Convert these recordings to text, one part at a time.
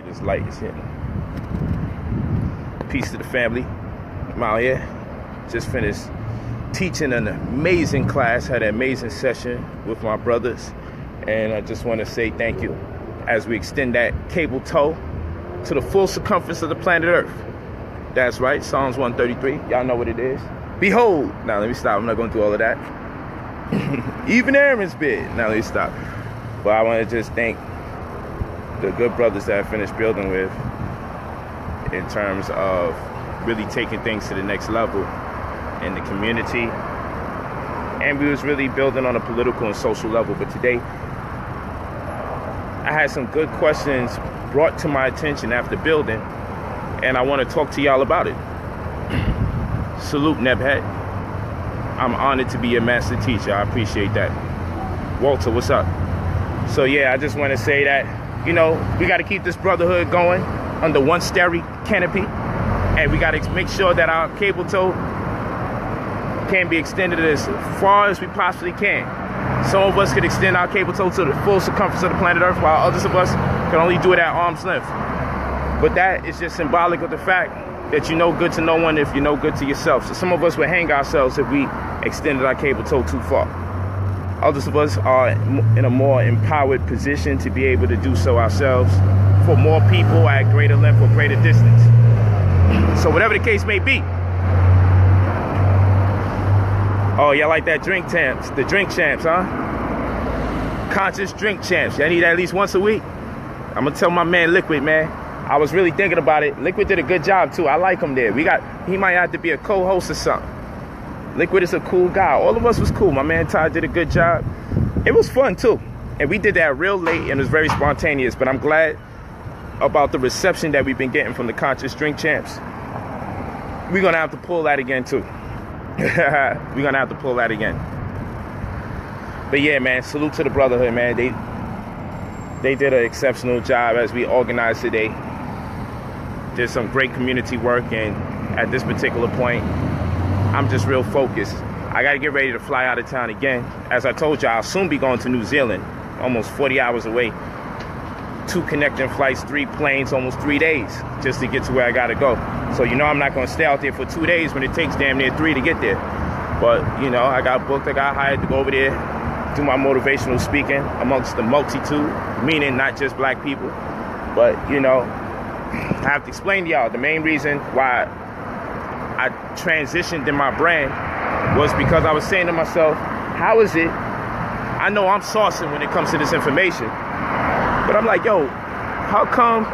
This light is hitting. Peace to the family. I'm out here. Just finished teaching an amazing class. Had an amazing session with my brothers. And I just want to say thank you as we extend that cable tow to the full circumference of the planet Earth. That's right, Psalms 133. Y'all know what it is. Behold. Now let me stop. I'm not going through all of that. Even Aaron's bid. Now let me stop. But I want to just thank the good brothers that I finished building with in terms of really taking things to the next level in the community. And we was really building on a political and social level. But today, I had some good questions brought to my attention after building, and I want to talk to y'all about it. Salute, Nebhead. I'm honored to be your master teacher. I appreciate that. Walter, what's up? So yeah, I just want to say that, you know, we got to keep this brotherhood going under one starry canopy, and we got to make sure that our cable tow can be extended as far as we possibly can. Some of us could extend our cable tow to the full circumference of the planet Earth, while others of us can only do it at arm's length. But that is just symbolic of the fact that you know good to no one if you know good to yourself. So some of us would hang ourselves if we extended our cable tow too far. Others of us are in a more empowered position to be able to do so ourselves for more people at greater length or greater distance. So whatever the case may be. Oh, y'all like that drink champs, the drink champs, huh? Conscious drink champs. Y'all need that at least once a week. I'm gonna tell my man Liquid, man. I was really thinking about it. Liquid did a good job too. I like him there. He might have to be a co-host or something. Liquid is a cool guy. All of us was cool. My man Todd did a good job. It was fun too. And we did that real late and it was very spontaneous. But I'm glad about the reception that we've been getting from the Conscious Drink Champs. We're gonna have to pull that again too. We're gonna have to pull that again. But yeah, man, salute to the brotherhood, man. They did an exceptional job as we organized today. Did some great community work, and at this particular point, I'm just real focused. I gotta get ready to fly out of town again. As I told you, I'll soon be going to New Zealand, almost 40 hours away. 2 connecting flights, 3 planes, almost 3 days just to get to where I gotta go. So you know I'm not gonna stay out there for 2 days when it takes damn near 3 to get there. But you know, I got booked, I got hired to go over there, do my motivational speaking amongst the multitude, meaning not just black people. But you know, I have to explain to y'all the main reason why I transitioned in my brand was because I was saying to myself, how is it, I know I'm saucing when it comes to this information, but I'm like, yo, how come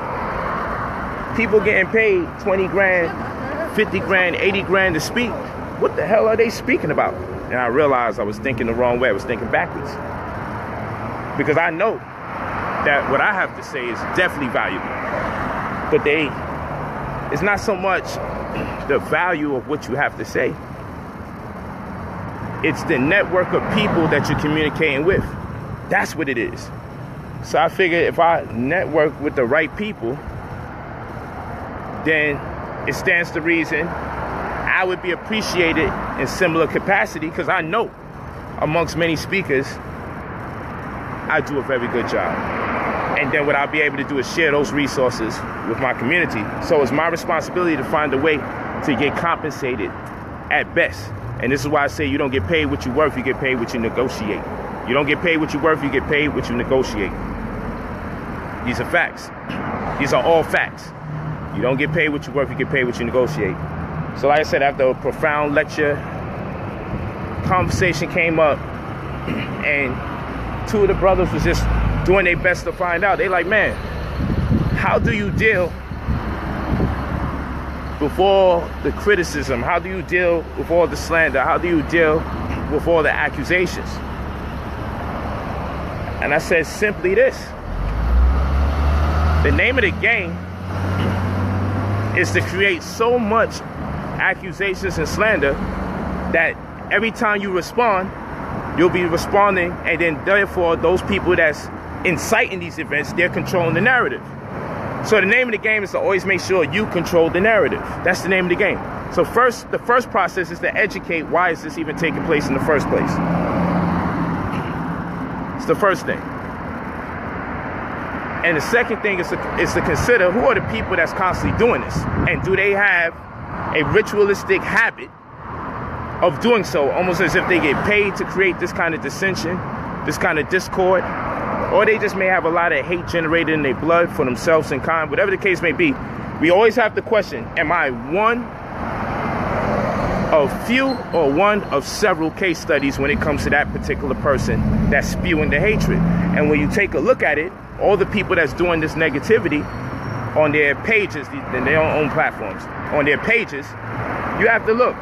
people getting paid 20 grand, 50 grand, 80 grand to speak? What the hell are they speaking about? And I realized I was thinking the wrong way. I was thinking backwards. Because I know that what I have to say is definitely valuable. But it's not so much the value of what you have to say. It's the network of people that you're communicating with. That's what it is. So I figured if I network with the right people, then it stands to reason I would be appreciated in similar capacity, because I know amongst many speakers, I do a very good job. And then what I'll be able to do is share those resources with my community. So it's my responsibility to find a way to get compensated at best. And this is why I say you don't get paid what you're worth, you get paid what you negotiate. You don't get paid what you're worth, you get paid what you negotiate. These are facts. These are all facts. You don't get paid what you're worth, you get paid what you negotiate. So like I said, after a profound lecture, conversation came up, and 2 of the brothers was just doing their best to find out. They like, man, how do you deal with all the criticism? How do you deal with all the slander? How do you deal with all the accusations? And I said simply this. The name of the game is to create so much accusations and slander that every time you respond, you'll be responding, and then therefore those people that's inciting these events, they're controlling the narrative. So the name of the game is to always make sure you control the narrative. That's the name of the game. So the first process is to educate, why is this even taking place in the first place? It's the first thing. And the second thing is to consider, who are the people that's constantly doing this? And do they have a ritualistic habit of doing so, almost as if they get paid to create this kind of dissension, this kind of discord? Or they just may have a lot of hate generated in their blood for themselves and kind. Whatever the case may be, we always have to question, am I one of few or one of several case studies when it comes to that particular person that's spewing the hatred? And when you take a look at it, all the people that's doing this negativity on their pages, in their own platforms, on their pages, you have to look.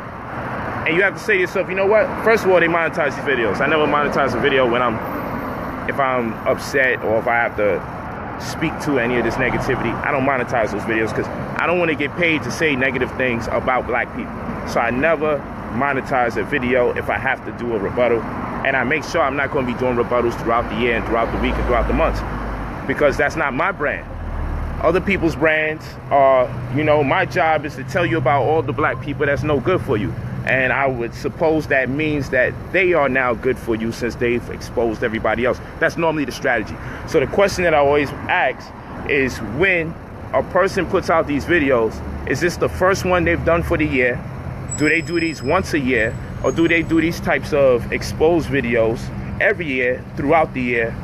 And you have to say to yourself, you know what? First of all, they monetize these videos. I never monetize a video when if I'm upset or if I have to speak to any of this negativity. I don't monetize those videos because I don't want to get paid to say negative things about black people. So I never monetize a video if I have to do a rebuttal. And I make sure I'm not going to be doing rebuttals throughout the year and throughout the week and throughout the months, because that's not my brand. Other people's brands are, my job is to tell you about all the black people that's no good for you. And I would suppose that means that they are now good for you since they've exposed everybody else. That's normally the strategy. So the question that I always ask is, when a person puts out these videos, is this the first one they've done for the year? Do they do these once a year? Or do they do these types of exposed videos every year, throughout the year,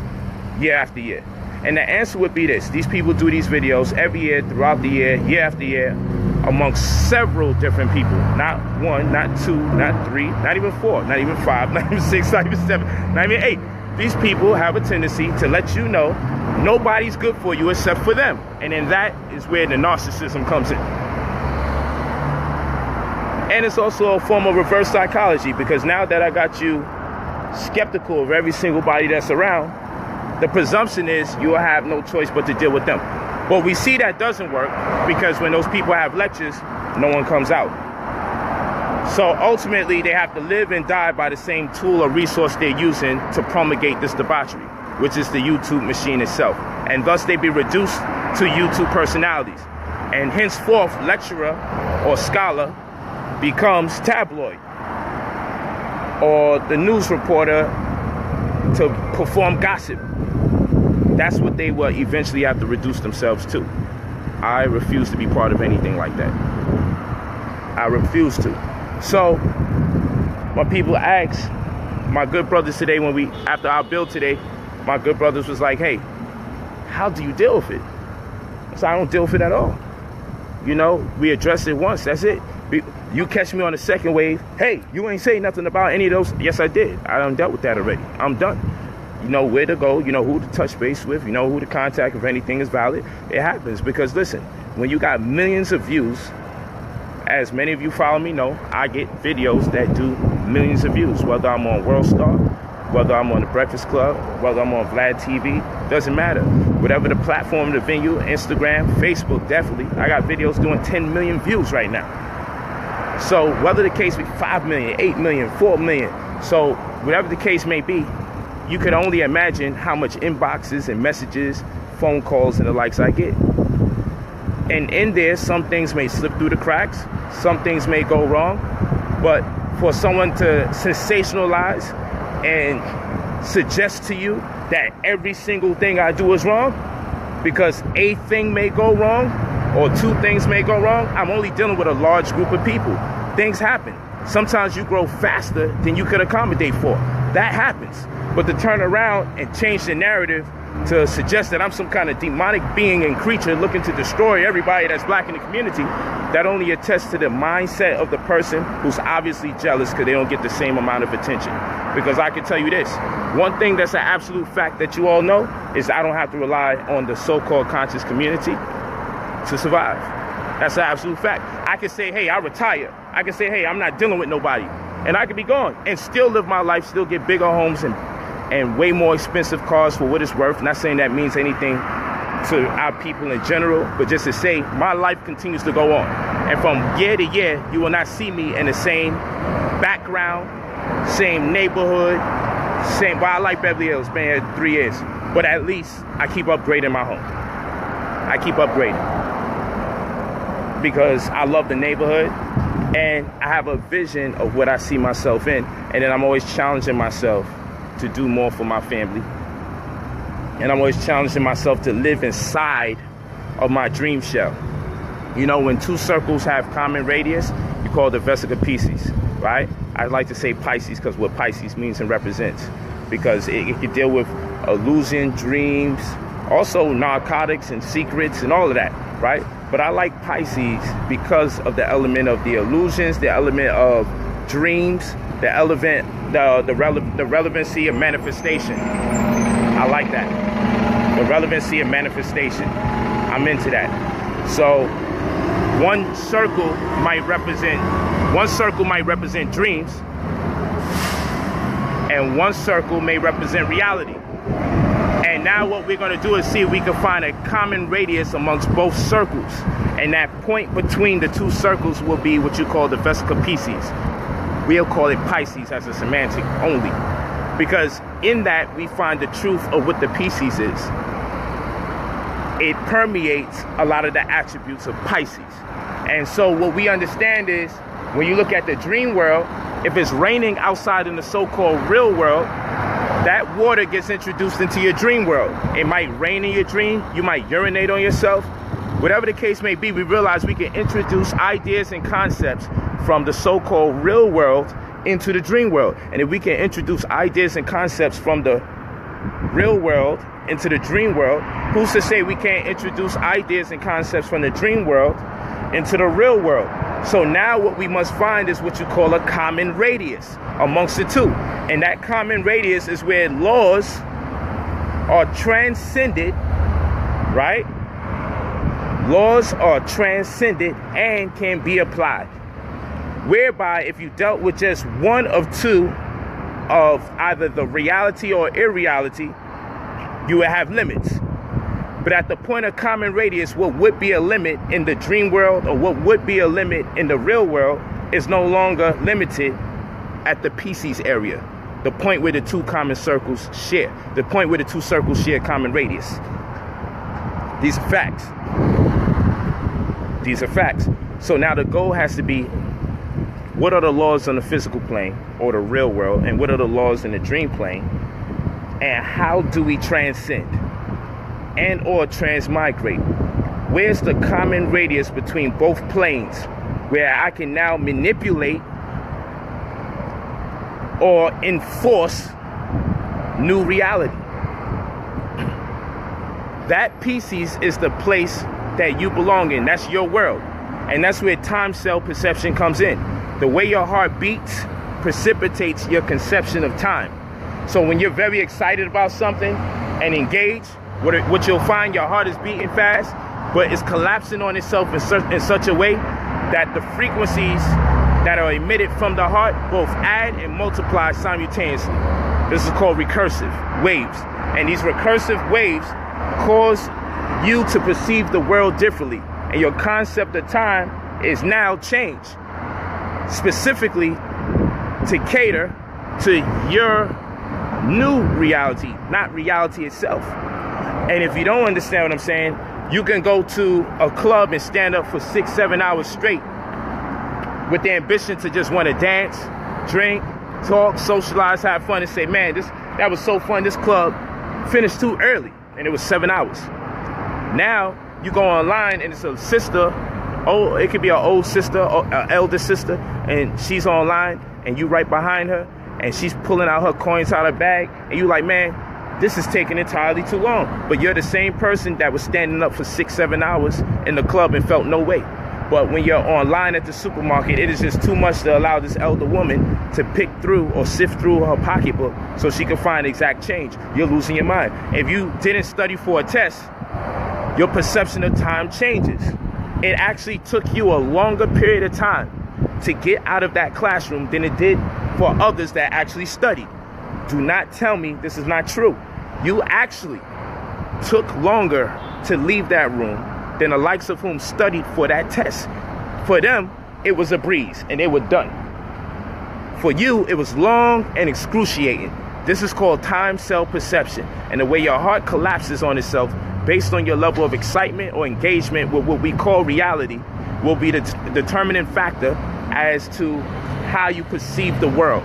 year after year? And the answer would be this. These people do these videos every year, throughout the year after year, amongst several different people. Not one, not two, not three, not even four, not even five, not even six, not even seven, not even eight. These people have a tendency to let you know nobody's good for you except for them. And then that is where the narcissism comes in. And it's also a form of reverse psychology, because now that I got you skeptical of every single body that's around, the presumption is you will have no choice but to deal with them. But we see that doesn't work, because when those people have lectures, no one comes out. So ultimately, they have to live and die by the same tool or resource they're using to promulgate this debauchery, which is the YouTube machine itself. And thus they be reduced to YouTube personalities. And henceforth, lecturer or scholar becomes tabloid, or the news reporter to perform gossip. That's what they will eventually have to reduce themselves to. I refuse to be part of anything like that. I refuse to. So when people ask, my good brothers today, after our build today, my good brothers was like, hey, how do you deal with it? So I don't deal with it at all. We addressed it once, that's it. You catch me on the second wave, hey, you ain't say nothing about any of those. Yes, I did. I done dealt with that already. I'm done. You know where to go, you know who to touch base with, you know who to contact if anything is valid. It happens because, listen, when you got millions of views, as many of you follow me know, I get videos that do millions of views, whether I'm on World Star, whether I'm on The Breakfast Club, whether I'm on Vlad TV, doesn't matter. Whatever the platform, the venue, Instagram, Facebook, definitely. I got videos doing 10 million views right now. So whether the case be 5 million, 8 million, 4 million, so whatever the case may be, you can only imagine how much inboxes and messages, phone calls and the likes I get. And in there, some things may slip through the cracks, some things may go wrong, but for someone to sensationalize and suggest to you that every single thing I do is wrong, because a thing may go wrong or two things may go wrong, I'm only dealing with a large group of people. Things happen. Sometimes you grow faster than you could accommodate for. That happens. But to turn around and change the narrative to suggest that I'm some kind of demonic being and creature looking to destroy everybody that's black in the community, that only attests to the mindset of the person who's obviously jealous because they don't get the same amount of attention. Because I can tell you this, one thing that's an absolute fact that you all know is I don't have to rely on the so-called conscious community to survive. That's an absolute fact. I can say, hey, I retire. I can say, hey, I'm not dealing with nobody. And I could be gone and still live my life, still get bigger homes and way more expensive cars for what it's worth. Not saying that means anything to our people in general, but just to say my life continues to go on. And from year to year, you will not see me in the same background, same neighborhood, same. Well, I like Beverly Hills, been here 3 years, but at least I keep upgrading my home. I keep upgrading because I love the neighborhood and I have a vision of what I see myself in. And then I'm always challenging myself to do more for my family, And I'm always challenging myself to live inside of my dream shell. You know, when two circles have common radius, you call it the vesica Pisces, right? I like to say Pisces because what Pisces means and represents, because it can deal with illusion, dreams, also narcotics and secrets and all of that, right? But I like Pisces because of the element of the illusions, the element of dreams, the relevancy of manifestation. I like that. The relevancy of manifestation. I'm into that. So one circle might represent dreams, and one circle may represent reality. And now what we're going to do is see if we can find a common radius amongst both circles. And that point between the two circles will be what you call the vesica Pisces. We'll call it Pisces as a semantic only, because in that we find the truth of what the Pisces is. It permeates a lot of the attributes of Pisces. And so what we understand is, when you look at the dream world, if it's raining outside in the so-called real world, that water gets introduced into your dream world. It might rain in your dream, you might urinate on yourself. Whatever the case may be, we realize we can introduce ideas and concepts from the so-called real world into the dream world. And if we can introduce ideas and concepts from the real world into the dream world, who's to say we can't introduce ideas and concepts from the dream world into the real world? So now what we must find is what you call a common radius amongst the two. And that common radius is where laws are transcended, right? Laws are transcended and can be applied. Whereby if you dealt with just one of two of either the reality or irreality, you would have limits. But at the point of common radius, what would be a limit in the dream world or what would be a limit in the real world is no longer limited at the Pisces area. The point where the two common circles share. The point where the two circles share common radius. These are facts. These are facts. So now the goal has to be, what are the laws on the physical plane or the real world, and what are the laws in the dream plane? And how do we transcend and or transmigrate? Where's the common radius between both planes where I can now manipulate or enforce new reality? That Pisces is the place that you belong in. That's your world. And that's where time cell perception comes in. The way your heart beats precipitates your conception of time. So when you're very excited about something and engaged, what you'll find, your heart is beating fast, but it's collapsing on itself in such a way that the frequencies that are emitted from the heart both add and multiply simultaneously. This is called recursive waves. And these recursive waves cause you to perceive the world differently. And your concept of time is now changed, specifically to cater to your new reality, not reality itself. And if you don't understand what I'm saying, you can go to a club and stand up for 6-7 hours straight with the ambition to just want to dance, drink, talk, socialize, have fun, and say, man, that was so fun. This club finished too early, and it was 7 hours. Now you go online and it's a sister, it could be an old sister or an elder sister, and she's online and you right behind her and she's pulling out her coins out of her bag, and you like, man, this is taking entirely too long. But you're the same person that was standing up for 6-7 hours in the club and felt no way. But when you're online at the supermarket, it is just too much to allow this elder woman to pick through or sift through her pocketbook so she can find exact change. You're losing your mind. If you didn't study for a test, your perception of time changes. It actually took you a longer period of time to get out of that classroom than it did for others that actually studied. Do not tell me this is not true. You actually took longer to leave that room than the likes of whom studied for that test. For them, it was a breeze and they were done. For you, it was long and excruciating. This is called time cell perception, and the way your heart collapses on itself based on your level of excitement or engagement with what we call reality will be the determining factor as to how you perceive the world.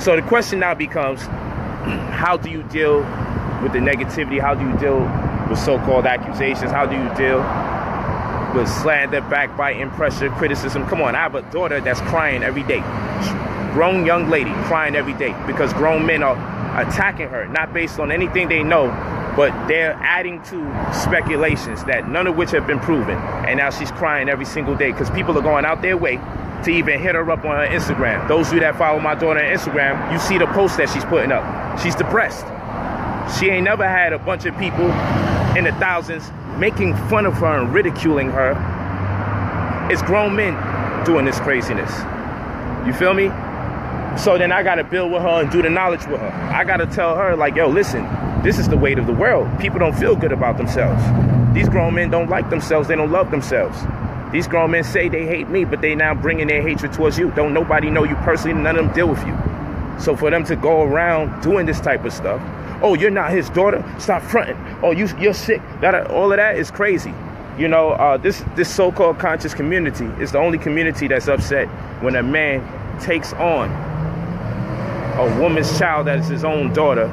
So the question now becomes, how do you deal with the negativity? How do you deal with so-called accusations? How do you deal with slander, backbiting, pressure, criticism? Come on, I have a daughter that's crying every day. Grown young lady crying every day because grown men are attacking her, not based on anything they know, but they're adding to speculations that none of which have been proven. And now she's crying every single day because people are going out their way to even hit her up on her Instagram. Those of you that follow my daughter on Instagram, you see the post that she's putting up. She's depressed. She ain't never had a bunch of people in the thousands making fun of her and ridiculing her. It's grown men doing this craziness. You feel me? So then I gotta build with her and do the knowledge with her. I gotta tell her, like, yo, listen, this is the weight of the world. People don't feel good about themselves. These grown men don't like themselves. They don't love themselves. These grown men say they hate me, but they now bringing their hatred towards you. Don't nobody know you personally. None of them deal with you. So for them to go around doing this type of stuff, oh, you're not his daughter, stop fronting. Oh, you're sick. All of that is crazy. You know, this so-called conscious community is the only community that's upset when a man takes on a woman's child that is his own daughter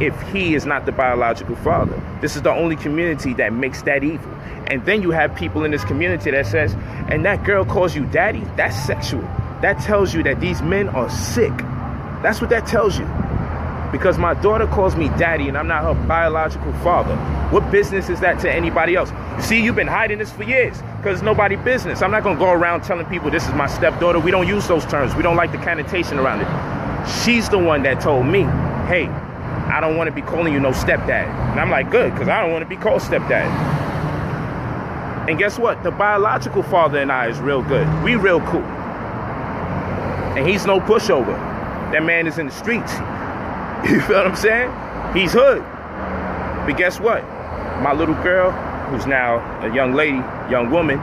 if he is not the biological father. This is the only community that makes that evil. And then you have people in this community that says, and that girl calls you daddy, that's sexual. That tells you that these men are sick. That's what that tells you. Because my daughter calls me daddy and I'm not her biological father. What business is that to anybody else? You see, you've been hiding this for years because it's nobody's business. I'm not going to go around telling people this is my stepdaughter. We don't use those terms. We don't like the connotation around it. She's the one that told me, hey, I don't want to be calling you no stepdad. And I'm like, good, because I don't want to be called stepdad. And guess what? The biological father and I is real good. We real cool. And he's no pushover. That man is in the streets. You feel what I'm saying? He's hood. But guess what? My little girl, who's now a young lady, young woman,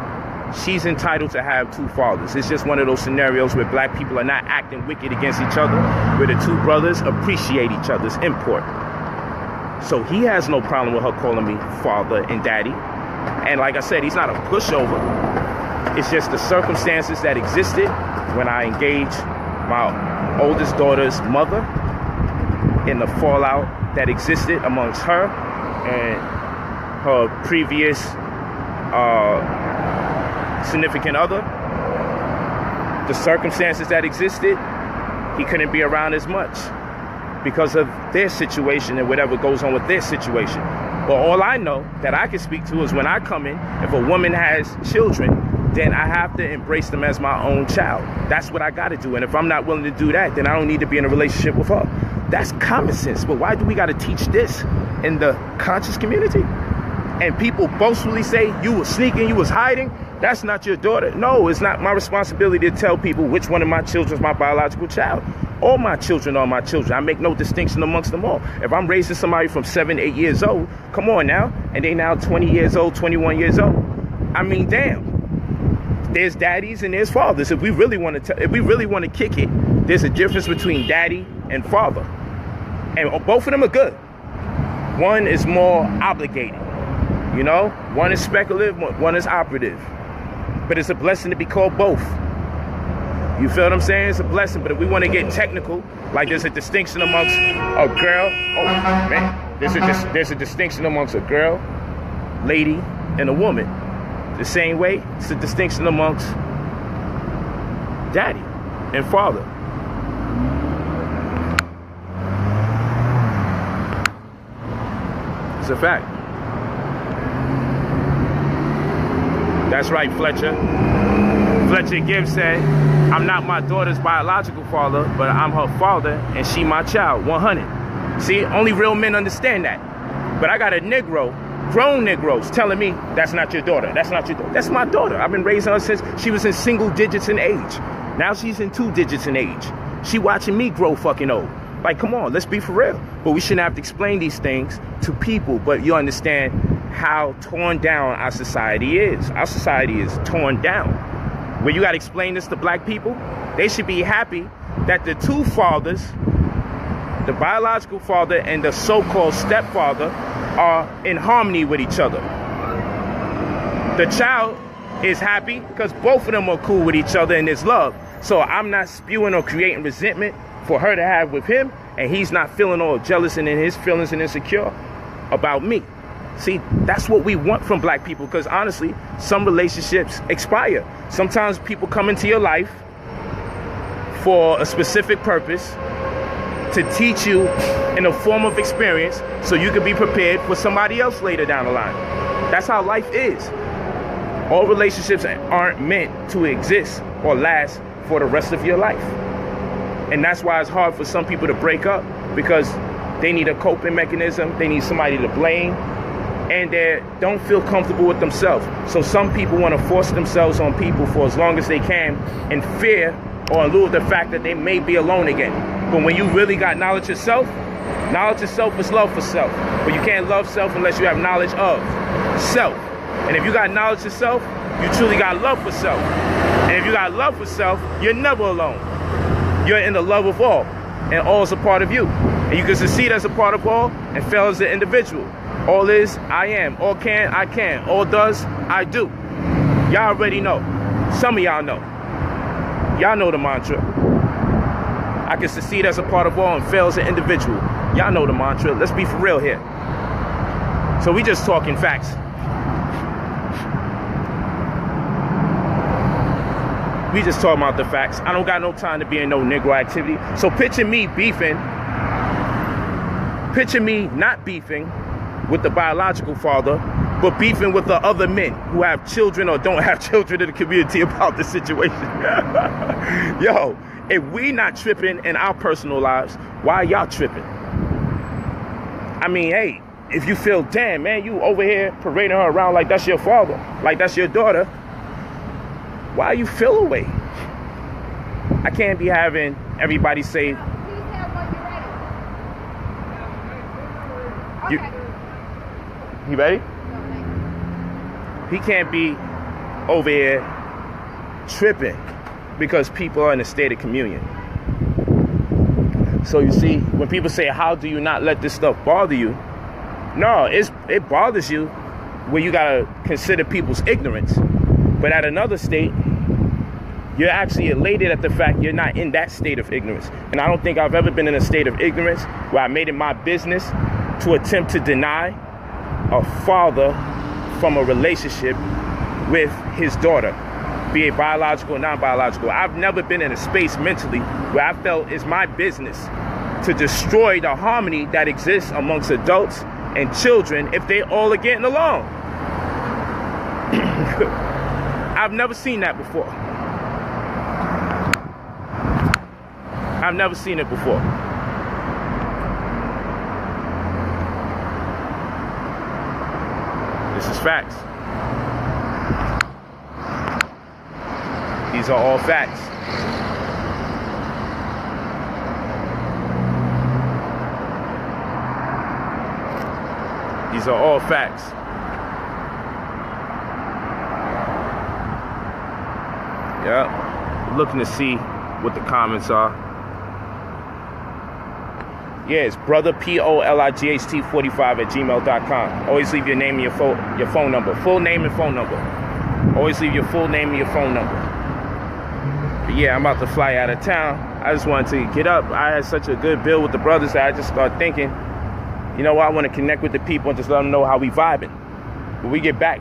she's entitled to have two fathers. It's just one of those scenarios where black people are not acting wicked against each other, where the two brothers appreciate each other's import. So he has no problem with her calling me father and daddy. And like I said, he's not a pushover. It's just the circumstances that existed when I engaged my oldest daughter's mother and the fallout that existed amongst her and her previous significant other. The circumstances that existed, he couldn't be around as much because of their situation and whatever goes on with their situation. But all I know that I can speak to is when I come in, if a woman has children, then I have to embrace them as my own child. That's what I got to do. And if I'm not willing to do that, then I don't need to be in a relationship with her. That's common sense. But why do we got to teach this in the conscious community? And people boastfully say, you was sneaking, you was hiding. That's not your daughter. No, it's not my responsibility to tell people which one of my children is my biological child. All my children are my children. I make no distinction amongst them all. If I'm raising somebody from 7, 8 years old, come on now, and they now 20 years old, 21 years old. I mean, damn. There's daddies and there's fathers. If we really want to kick it, there's a difference between daddy and father. And both of them are good. One is more obligated. You know, one is speculative, one is operative. But it's a blessing to be called both. You feel what I'm saying? It's a blessing. But if we want to get technical, like there's a distinction amongst a girl. Oh, man. There's a distinction amongst a girl, lady, and a woman. The same way, it's a distinction amongst daddy and father. It's a fact. That's right, Fletcher. Fletcher Gibbs said, I'm not my daughter's biological father, but I'm her father and she my child, 100. See, only real men understand that. But I got a Negro, grown Negroes, telling me, that's not your daughter, that's not your daughter. That's my daughter. I've been raising her since she was in single digits in age. Now she's in 2 digits in age. She watching me grow fucking old. Like, come on, let's be for real. But we shouldn't have to explain these things to people, but you understand how torn down our society is. Our society is torn down. Where you got to explain this to black people, they should be happy that the two fathers, the biological father and the so-called stepfather, are in harmony with each other. The child is happy because both of them are cool with each other and there's love. So I'm not spewing or creating resentment for her to have with him, and he's not feeling all jealous and in his feelings and insecure about me. See, that's what we want from black people, because honestly, some relationships expire. Sometimes people come into your life for a specific purpose, to teach you in a form of experience so you can be prepared for somebody else later down the line. That's how life is. All relationships aren't meant to exist or last for the rest of your life. And that's why it's hard for some people to break up, because they need a coping mechanism, they need somebody to blame, and they don't feel comfortable with themselves. So some people want to force themselves on people for as long as they can in fear or in lieu of the fact that they may be alone again. But when you really got knowledge of self is love for self. But you can't love self unless you have knowledge of self. And if you got knowledge of self, you truly got love for self. And if you got love for self, you're never alone. You're in the love of all, and all is a part of you. And you can succeed as a part of all and fail as an individual. All is, I am. All can, I can. All does, I do. Y'all already know. Some of y'all know. Y'all know the mantra. I can succeed as a part of all and fail as an individual. Y'all know the mantra. Let's be for real here. So we just talking facts. We just talking about the facts. I don't got no time to be in no Negro activity. So picture me beefing. Picture me not beefing with the biological father, but beefing with the other men who have children or don't have children in the community about the situation. Yo, if we not tripping in our personal lives, why y'all tripping? I mean, hey, if you feel, damn, man, you over here parading her around like that's your father, like that's your daughter, why you feel away? I can't be having everybody say, you ready? He can't be over here tripping because people are in a state of communion. So you see, when people say, how do you not let this stuff bother you? No, it bothers you when you gotta consider people's ignorance. But at another state, you're actually elated at the fact you're not in that state of ignorance. And I don't think I've ever been in a state of ignorance where I made it my business to attempt to deny a father from a relationship with his daughter, be it biological or non-biological. I've never been in a space mentally where I felt it's my business to destroy the harmony that exists amongst adults and children if they all are getting along. I've never seen that before. I've never seen it before. This is facts. These are all facts. These are all facts. Yeah. Looking to see what the comments are. Yeah, it's brother POLIGHT45@gmail.com. Always leave your name and your phone number. Full name and phone number. Always leave your full name and your phone number. But yeah, I'm about to fly out of town. I just wanted to get up. I had such a good build with the brothers that I just started thinking, you know what, I want to connect with the people and just let them know how we vibing. When we get back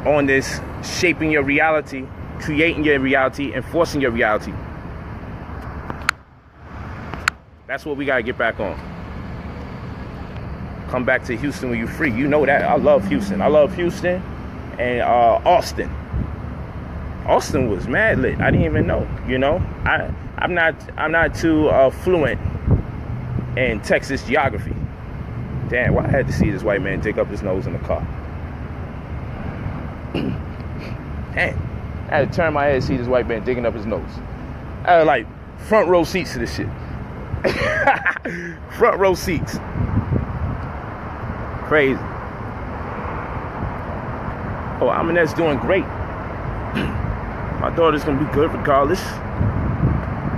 on this shaping your reality, creating your reality, enforcing your reality. That's what we got to get back on. Come back to Houston when you're free. You know that. I love Houston. I love Houston and Austin. Austin was mad lit. I didn't even know, you know. I'm not too fluent in Texas geography. Damn, why I had to see this white man dig up his nose in the car. Damn. I had to turn my head and see this white man digging up his nose. I had like front row seats to this shit. Front row seats. Crazy. Oh, Aminette's doing great. My daughter's gonna be good regardless.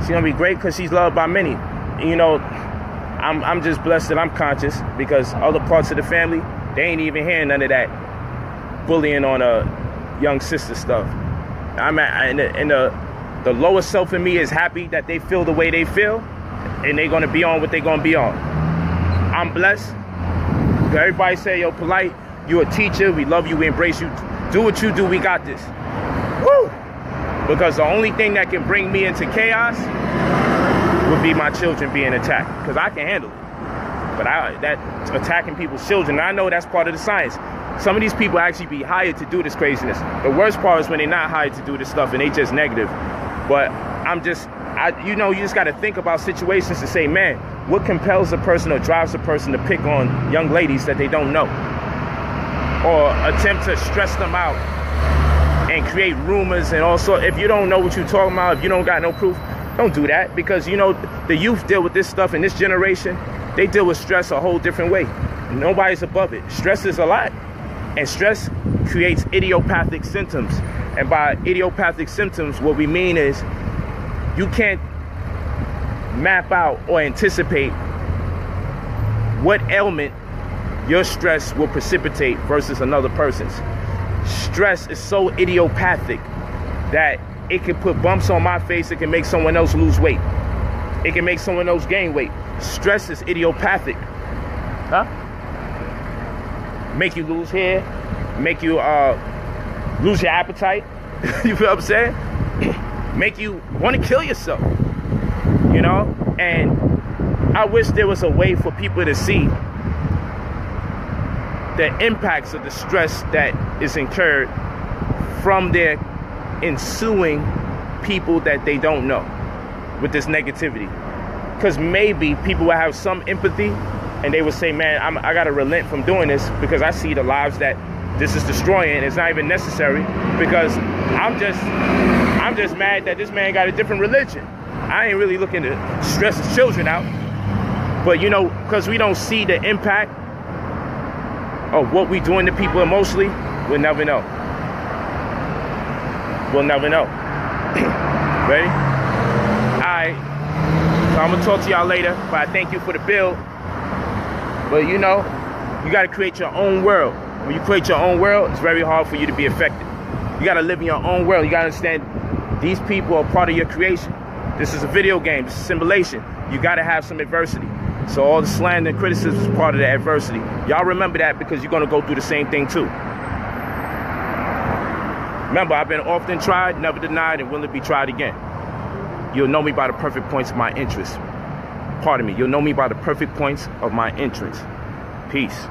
She's gonna be great because she's loved by many. You know, I'm just blessed that I'm conscious, because other parts of the family, they ain't even hearing none of that bullying on a young sister stuff. I'm in the The lower self in me is happy that they feel the way they feel, and they're gonna be on what they're gonna be on. I'm blessed. Everybody say, yo, Polight, you a teacher, we love you, we embrace you. Do what you do, we got this. Woo! Because the only thing that can bring me into chaos would be my children being attacked, because I can handle it. But that attacking people's children, I know that's part of the science. Some of these people actually be hired to do this craziness. The worst part is when they're not hired to do this stuff and they just negative. But you just got to think about situations to say, man, what compels a person or drives a person to pick on young ladies that they don't know? Or attempt to stress them out and create rumors and all sorts. If you don't know what you're talking about, if you don't got no proof, don't do that. Because, you know, the youth deal with this stuff in this generation. They deal with stress a whole different way. Nobody's above it. Stress is a lot. And stress creates idiopathic symptoms. And by idiopathic symptoms, what we mean is you can't map out or anticipate what ailment your stress will precipitate versus another person's. Stress is so idiopathic that it can put bumps on my face. It can make someone else lose weight. It can make someone else gain weight. Stress is idiopathic. Make you lose hair, make you lose your appetite. You feel what I'm saying? Make you want to kill yourself. You know? And I wish there was a way for people to see the impacts of the stress that is incurred from their ensuing people that they don't know with this negativity. Because maybe people will have some empathy and they would say, man, I got to relent from doing this because I see the lives that this is destroying, and it's not even necessary because I'm just mad that this man got a different religion. I ain't really looking to stress his children out. But, you know, because we don't see the impact of what we doing to people emotionally, we'll never know. We'll never know. Ready? All right. So I'm going to talk to y'all later, but I thank you for the bill. But, you know, you got to create your own world. When you create your own world, it's very hard for you to be affected. You got to live in your own world. You got to understand these people are part of your creation. This is a video game. This is simulation. You got to have some adversity. So all the slander and criticism is part of the adversity. Y'all remember that because you're going to go through the same thing too. Remember, I've been often tried, never denied, and willing to be tried again. You'll know me by the perfect points of my interest. Pardon me. You'll know me by the perfect points of my interest. Peace.